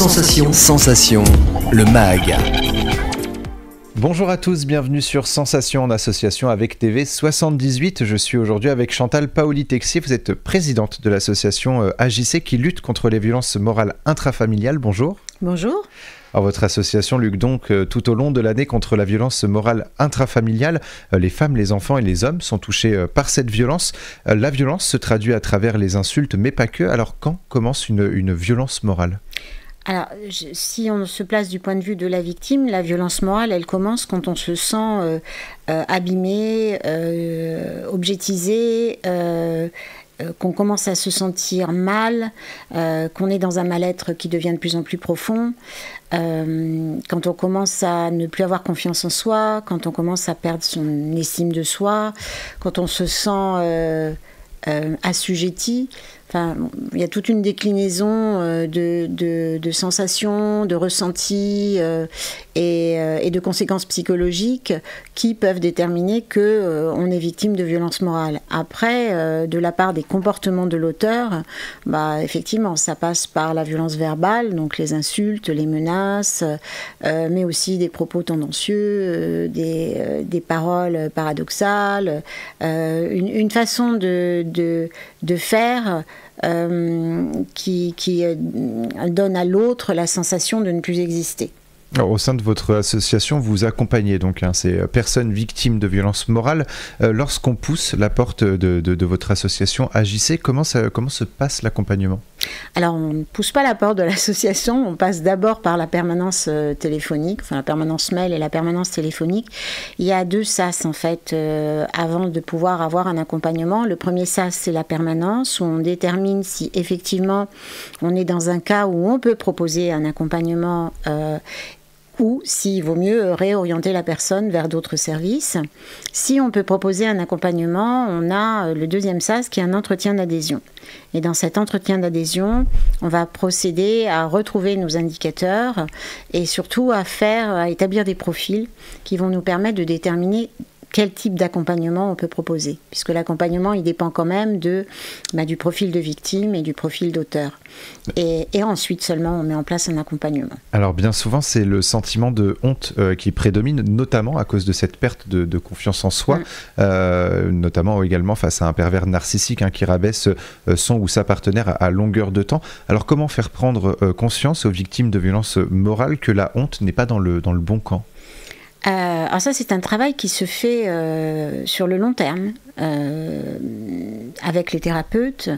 Sensation, le MAG. Bonjour à tous, bienvenue sur Sensation en association avec TV78. Je suis aujourd'hui avec Chantal Paoli-Texier. Vous êtes présidente de l'association AJC qui lutte contre les violences morales intrafamiliales. Bonjour. Bonjour. Alors, votre association lutte donc tout au long de l'année contre la violence morale intrafamiliale. Les femmes, les enfants et les hommes sont touchés par cette violence. La violence se traduit à travers les insultes, mais pas que. Alors quand commence une violence morale ? Alors, si on se place du point de vue de la victime, la violence morale, elle commence quand on se sent abîmé, objetisé, qu'on commence à se sentir mal, qu'on est dans un mal-être qui devient de plus en plus profond, quand on commence à ne plus avoir confiance en soi, quand on commence à perdre son estime de soi, quand on se sent assujetti. Enfin, il y a toute une déclinaison de sensations, de ressentis et de conséquences psychologiques qui peuvent déterminer qu'on est victime de violences morales. Après, de la part des comportements de l'auteur, effectivement, ça passe par la violence verbale, donc les insultes, les menaces, mais aussi des propos tendancieux, des paroles paradoxales, une façon de faire qui donne à l'autre la sensation de ne plus exister. Alors, au sein de votre association, vous accompagnez donc ces personnes victimes de violences morales. Lorsqu'on pousse la porte de votre association AJC, comment se passe l'accompagnement ? Alors, on ne pousse pas la porte de l'association, on passe d'abord par la permanence téléphonique, enfin la permanence mail et la permanence téléphonique. Il y a deux sas en fait, avant de pouvoir avoir un accompagnement. Le premier sas, c'est la permanence, où on détermine si effectivement on est dans un cas où on peut proposer un accompagnement ou s'il vaut mieux réorienter la personne vers d'autres services. Si on peut proposer un accompagnement, on a le deuxième sas qui est un entretien d'adhésion. Et dans cet entretien d'adhésion, on va procéder à retrouver nos indicateurs et surtout à établir des profils qui vont nous permettre de déterminer quel type d'accompagnement on peut proposer, puisque l'accompagnement, il dépend quand même du profil de victime et du profil d'auteur. Et ensuite seulement, on met en place un accompagnement. Alors bien souvent, c'est le sentiment de honte qui prédomine, notamment à cause de cette perte de confiance en soi, notamment également face à un pervers narcissique qui rabaisse son ou sa partenaire à longueur de temps. Alors comment faire prendre conscience aux victimes de violences morales que la honte n'est pas dans le bon camp ? Alors ça, c'est un travail qui se fait sur le long terme, avec les thérapeutes,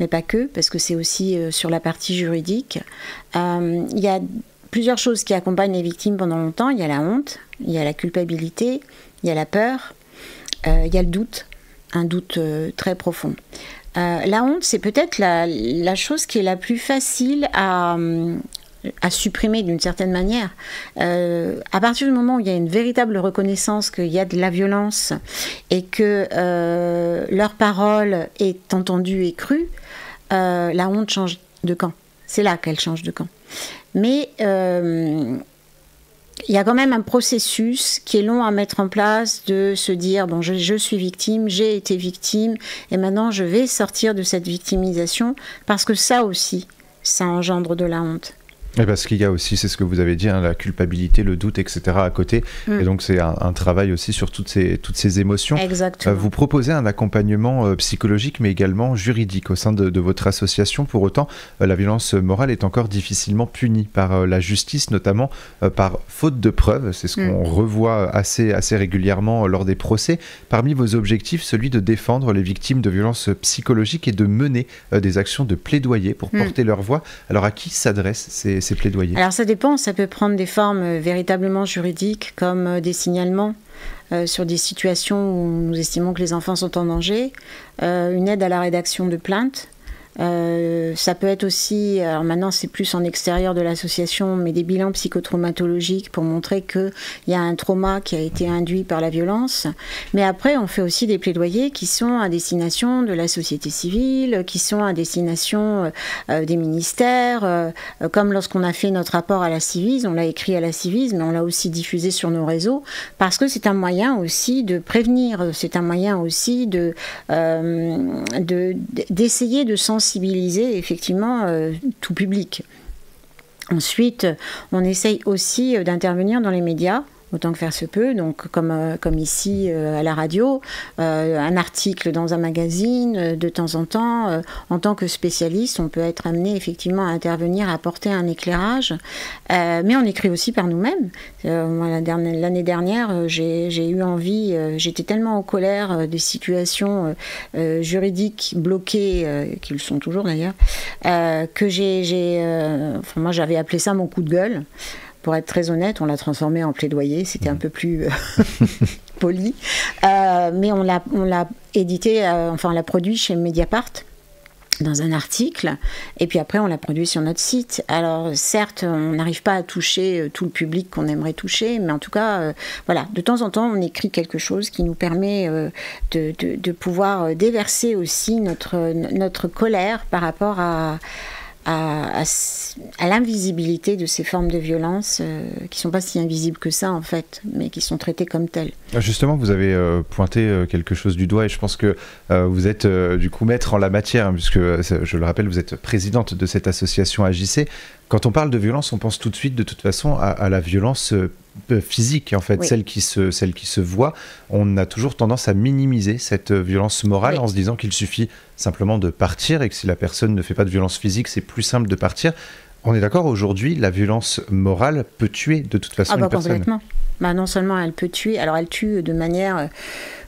mais pas que, parce que c'est aussi sur la partie juridique. Il y a plusieurs choses qui accompagnent les victimes pendant longtemps. Il y a la honte, il y a la culpabilité, il y a la peur, il y a le doute, un doute très profond. La honte, c'est peut-être la chose qui est la plus facile à supprimer d'une certaine manière. À partir du moment où il y a une véritable reconnaissance qu'il y a de la violence et que leur parole est entendue et crue, la honte change de camp. C'est là qu'elle change de camp. Mais il y a quand même un processus qui est long à mettre en place, de se dire, bon, je suis victime, j'ai été victime, et maintenant je vais sortir de cette victimisation, parce que ça aussi, ça engendre de la honte. Et parce qu'il y a aussi, c'est ce que vous avez dit, la culpabilité, le doute, etc. à côté. Et donc c'est un travail aussi sur toutes ces émotions. Exactement. Vous proposez un accompagnement psychologique, mais également juridique au sein de votre association. Pour autant, la violence morale est encore difficilement punie par la justice, notamment par faute de preuves. C'est ce qu'on revoit assez régulièrement lors des procès. Parmi vos objectifs, celui de défendre les victimes de violences psychologiques et de mener des actions de plaidoyer pour porter leur voix. Alors à qui s'adressent ces plaidoyers ? Alors ça dépend, ça peut prendre des formes véritablement juridiques, comme des signalements sur des situations où nous estimons que les enfants sont en danger, une aide à la rédaction de plaintes. Ça peut être aussi, alors maintenant c'est plus en extérieur de l'association, mais des bilans psychotraumatologiques pour montrer qu'il y a un trauma qui a été induit par la violence. Mais après, on fait aussi des plaidoyers qui sont à destination de la société civile, qui sont à destination des ministères, comme lorsqu'on a fait notre rapport à la Ciivise, on l'a écrit à la Ciivise, mais on l'a aussi diffusé sur nos réseaux, parce que c'est un moyen aussi de prévenir, c'est un moyen aussi d'essayer de sensibiliser effectivement tout public. Ensuite, on essaye aussi d'intervenir dans les médias, autant que faire se peut, donc comme ici à la radio, un article dans un magazine, de temps en temps, en tant que spécialiste, on peut être amené effectivement à intervenir, à apporter un éclairage, mais on écrit aussi par nous-mêmes. L'année dernière, j'ai eu envie, j'étais tellement en colère des situations juridiques bloquées, qui le sont toujours d'ailleurs, que moi j'avais appelé ça mon coup de gueule. Pour être très honnête, on l'a transformé en plaidoyer, c'était un peu plus poli. Mais on l'a édité, on l'a produit chez Mediapart, dans un article, et puis après on l'a produit sur notre site. Alors certes, on n'arrive pas à toucher tout le public qu'on aimerait toucher, mais en tout cas, voilà, de temps en temps, on écrit quelque chose qui nous permet de pouvoir déverser aussi notre colère par rapport à l'invisibilité de ces formes de violence qui ne sont pas si invisibles que ça en fait, mais qui sont traitées comme telles. Justement, vous avez pointé quelque chose du doigt et je pense que vous êtes du coup maître en la matière, hein, puisque je le rappelle, vous êtes présidente de cette association AJC. Quand on parle de violence, on pense tout de suite de toute façon à la violence physique, en fait, oui. celle qui se voit. On a toujours tendance à minimiser cette violence morale, oui. en se disant qu'il suffit simplement de partir et que si la personne ne fait pas de violence physique, c'est plus simple de partir. On est d'accord, aujourd'hui, la violence morale peut tuer de toute façon une personne. Complètement. Non seulement elle peut tuer, alors elle tue de manière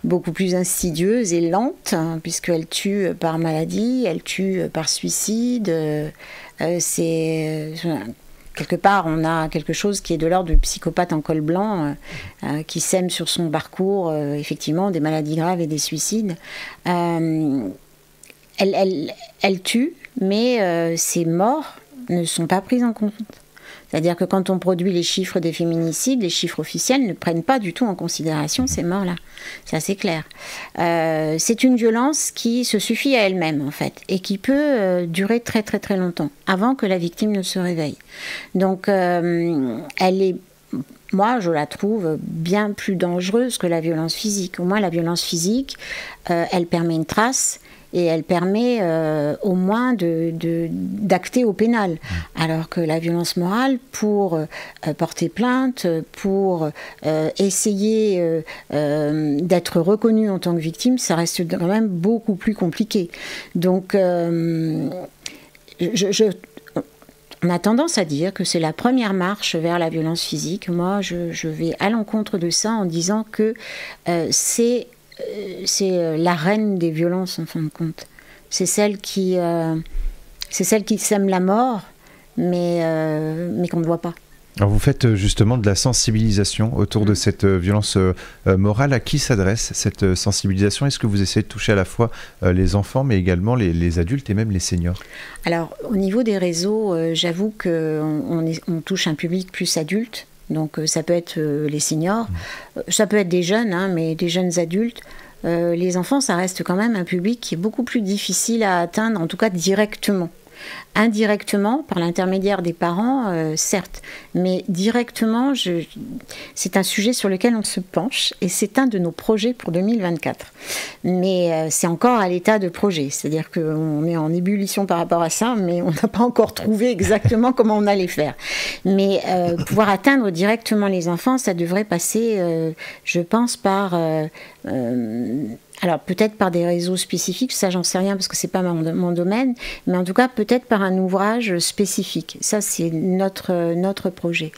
beaucoup plus insidieuse et lente, hein, puisqu'elle tue par maladie, elle tue par suicide. Quelque part, on a quelque chose qui est de l'ordre du psychopathe en col blanc, qui sème sur son parcours, effectivement, des maladies graves et des suicides. Elle tue, mais ces morts ne sont pas prises en compte. C'est-à-dire que quand on produit les chiffres des féminicides, les chiffres officiels ne prennent pas du tout en considération ces morts-là. C'est assez clair. C'est une violence qui se suffit à elle-même, en fait, et qui peut durer très très très longtemps, avant que la victime ne se réveille. Donc, moi, je la trouve bien plus dangereuse que la violence physique. Au moins, la violence physique, elle permet une trace, et elle permet au moins d'acter au pénal. Alors que la violence morale, pour porter plainte, pour essayer d'être reconnue en tant que victime, ça reste quand même beaucoup plus compliqué. Donc, on a tendance à dire que c'est la première marche vers la violence physique. Moi, je vais à l'encontre de ça en disant que c'est la reine des violences en fin de compte. C'est celle qui sème la mort, mais qu'on ne voit pas. Alors vous faites justement de la sensibilisation autour de cette violence morale. À qui s'adresse cette sensibilisation ? Est-ce que vous essayez de toucher à la fois les enfants, mais également les adultes et même les seniors ? Alors, au niveau des réseaux, j'avoue qu'on touche un public plus adulte. Donc ça peut être les seniors, ça peut être des jeunes, hein, mais des jeunes adultes. Les enfants, ça reste quand même un public qui est beaucoup plus difficile à atteindre, en tout cas directement. Indirectement, par l'intermédiaire des parents, certes, mais directement, c'est un sujet sur lequel on se penche et c'est un de nos projets pour 2024. Mais c'est encore à l'état de projet, c'est-à-dire qu'on est en ébullition par rapport à ça, mais on n'a pas encore trouvé exactement comment on allait faire. Mais pouvoir atteindre directement les enfants, ça devrait passer, je pense, par... alors peut-être par des réseaux spécifiques, ça j'en sais rien parce que c'est pas mon domaine, mais en tout cas peut-être par un ouvrage spécifique. Ça c'est notre projet.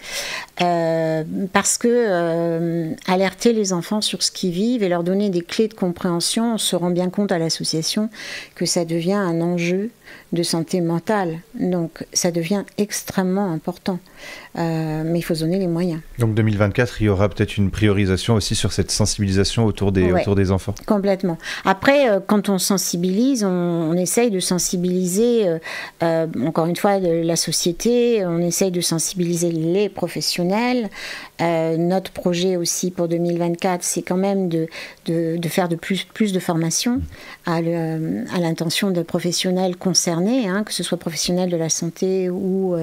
Parce que alerter les enfants sur ce qu'ils vivent et leur donner des clés de compréhension, on se rend bien compte à l'association que ça devient un enjeu de santé mentale. Donc ça devient extrêmement important. Mais il faut se donner les moyens. Donc 2024, il y aura peut-être une priorisation aussi sur cette sensibilisation autour des enfants. Complètement. Après, quand on sensibilise, on essaye de sensibiliser, encore une fois, la société, on essaye de sensibiliser les professionnels. Notre projet aussi pour 2024, c'est quand même de faire de plus de formation à l'intention de professionnels concernés, hein, que ce soit professionnels de la santé ou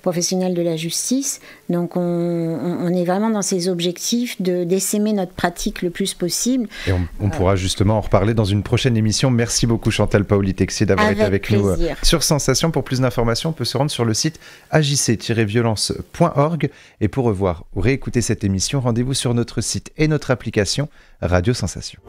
professionnels de la justice. justice. Donc on est vraiment dans ces objectifs d'essaimer notre pratique le plus possible. Et on pourra justement en reparler dans une prochaine émission. Merci beaucoup Chantal Paoli-Texier d'avoir été avec nous sur Sensation. Pour plus d'informations, on peut se rendre sur le site ajc-violence.org. Et pour revoir ou réécouter cette émission, rendez-vous sur notre site et notre application Radio Sensation.